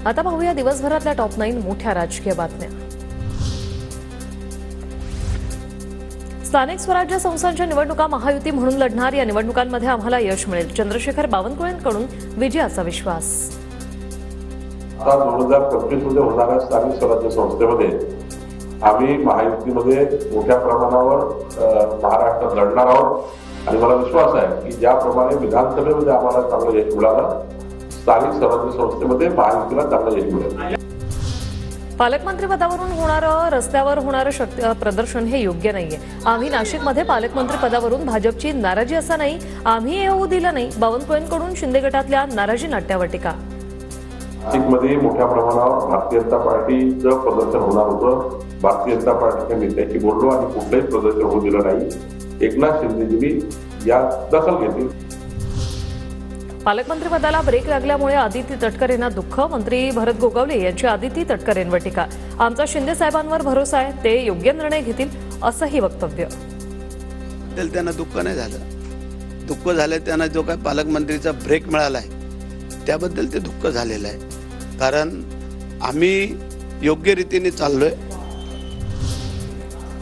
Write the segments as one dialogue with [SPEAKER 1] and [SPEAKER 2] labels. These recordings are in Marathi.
[SPEAKER 1] आता पाहूया दिवसभरातल्या टॉप 9 मोठ्या राजकीय बातम्या। स्थानिक स्वराज्य संस्थांच्या निवडणुका महायुती म्हणून लढणार, या निवडणुकांमध्ये आम्हाला यश मिळेल, चंद्रशेखर बावनकुळेंकडून विजयाचा विश्वास।
[SPEAKER 2] 2025 मध्ये होणाऱ्या स्थानिक स्वराज्य संस्थेमध्ये आम्ही महायुतीमध्ये मोठ्या प्रमाणावर महाराष्ट्रात लढणार आहोत आणि मला विश्वास आहे की ज्याप्रमाणे विधानसभेमध्ये आम्हाला चांगलं यश मिळालं, स्थानिक स्वराज्य संस्थेमध्ये महायुतीला चांगलं यश मिळेल।
[SPEAKER 1] पालकमंत्री पदावरून होणारं रस्त्यावर होणारं प्रदर्शन हे योग्य नाहीये। आम्ही नाशिकमध्ये पालकमंत्री पदावरून भाजपची नाराजी असं नाही, आम्ही येऊ दिलं नाही, बावनकुळेंकडून शिंदे गटातल्या नाराजी नाट्यवटिका।
[SPEAKER 2] नाशिकमध्ये मोठ्या प्रमाणावर भारतीय जनता पार्टीचं प्रदर्शन होणार होतं, भारतीय जनता पार्टीच्या नेत्याशी बोललो आणि कुठलंही प्रदर्शन होऊ दिलं नाही। एकनाथ शिंदेजी या दखल घेतील।
[SPEAKER 1] पालकमंत्री पदाला ब्रेक लागल्यामुळे आदिती तटकरे यांना दुःख, मंत्री भरत गोगावले यांची आदिती तटकरेंवर टीका। आमचा शिंदे साहेबांवर भरोसा आहे, ते योग्य निर्णय घेतील असंही वक्तव्य।
[SPEAKER 3] त्यांना दुःख नाही झालं, दुःख झालं त्यांना जो काय पालकमंत्रीचा ब्रेक मिळाला आहे त्याबद्दल ते दुःख झालेलं आहे, कारण आम्ही योग्य रीतीने चाललोय।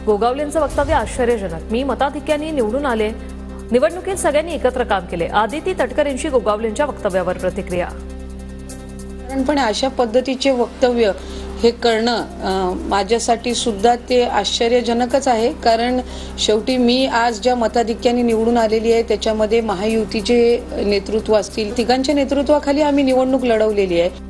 [SPEAKER 1] गोगावलेंचं वक्तव्य आश्चर्यजनक, मी मताधिक्याने निवडून आले, निवडणुकीत सगळ्यांनी एकत्र काम केले। आदिती तटकरेंची गोगावलेंच्या वक्तव्यावर प्रतिक्रिया।
[SPEAKER 4] पण अशा पद्धतीचे वक्तव्य हे करणं माझ्यासाठी सुद्धा ते आश्चर्यजनकच आहे, कारण शेवटी मी आज ज्या मताधिक्याने निवडून आलेली आहे त्याच्यामध्ये महायुतीचे नेतृत्व असतील, तिघांच्या नेतृत्वाखाली आम्ही निवडणूक लढवलेली आहे।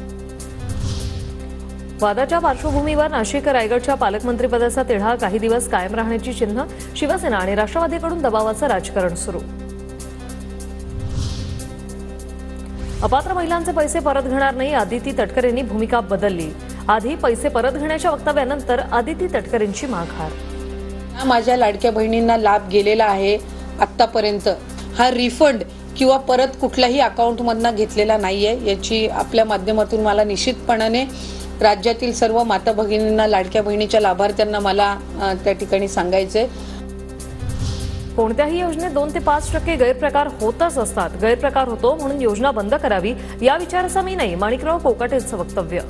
[SPEAKER 1] वादाच्या पार्श्वभूमीवर नाशिक रायगडच्या पालकमंत्रीपदाचा तिढा काही दिवस कायम राहण्याची चिन्ह, शिवसेना आणि राष्ट्रवादीकडून दबावाचं राजकारण सुरू। अपात्र महिलांचे पैसे परत घेणार नाही, आदिती तटकरेंनी भूमिका बदलली। आधी पैसे परत घेण्याच्या वक्तव्यानंतर आदिती तटकरेंची माघार।
[SPEAKER 4] माझ्या लाडक्या बहिणींना लाभ गेलेला आहे आतापर्यंत, हा रिफंड किंवा परत कुठल्याही अकाउंटमधनं घेतलेला नाहीये, याची आपल्या माध्यमातून मला निश्चितपणाने राज्यातील सर्व माता भगिनींना, लाडक्या बहिणीच्या लाभार्थ्यांना मला त्या ठिकाणी सांगायचंय।
[SPEAKER 1] कोणत्याही योजनेत 2 ते 5% गैरप्रकार होतच असतात, गैरप्रकार होतो म्हणून योजना बंद करावी या विचाराचा मी नाही, माणिकराव कोकाटेंचं वक्तव्य।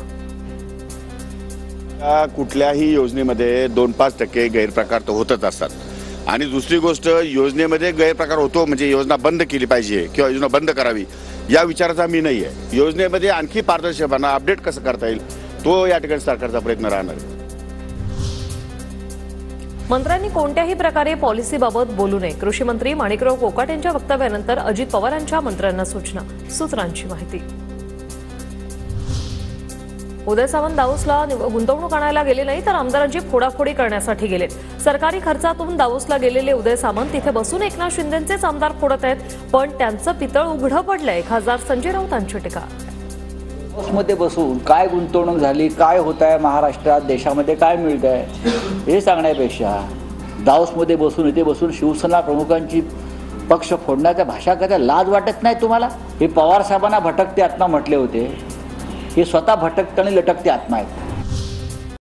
[SPEAKER 5] कुठल्याही योजनेमध्ये 2-5% गैरप्रकार तर होतच असतात आणि दुसरी गोष्ट, योजनेमध्ये गैरप्रकार होतो म्हणजे योजना बंद केली पाहिजे किंवा योजना बंद करावी या विचाराचा मी नाही आहे। योजनेमध्ये आणखी पारदर्शकपणा, अपडेट कसं करता येईल तो या ठिकाणी सरकारचा प्रयत्न राहणार आहे।
[SPEAKER 1] मंत्र्यांनी कोणत्याही प्रकारे पॉलिसीबाबत बोलू नये, कृषी मंत्री माणिकराव कोकाटेंच्या वक्तव्यानंतर अजित पवारांच्या मंत्र्यांना सूचना, सूत्रांची माहिती। उदय सामंत दावोसला गुंतवणूक आणायला गेले नाही तर आमदारांची फोडाफोडी करण्यासाठी गेले। सरकारी खर्चातून दावोसला गेलेले उदय सामंत तिथे बसून एकनाथ शिंदेंचेच आमदार फोडत आहेत, पण त्यांचं पितळ उघडं पडलंय, खासदार संजय राऊतांची टीका।
[SPEAKER 6] मध्ये बसून काय गुंतवणूक झाली, काय होत आहे महाराष्ट्रात, देशामध्ये काय मिळत आहे हे सांगण्यापेक्षा दावोसमध्ये बसून, इथे बसून शिवसेना प्रमुखांची पक्ष फोडण्याच्या भाषा करता लाज वाटत नाही तुम्हाला? हे पवार साहेबांना भटकते आत्मा म्हटले होते, हे स्वतः भटकते आणि लटकते आत्मा आहेत।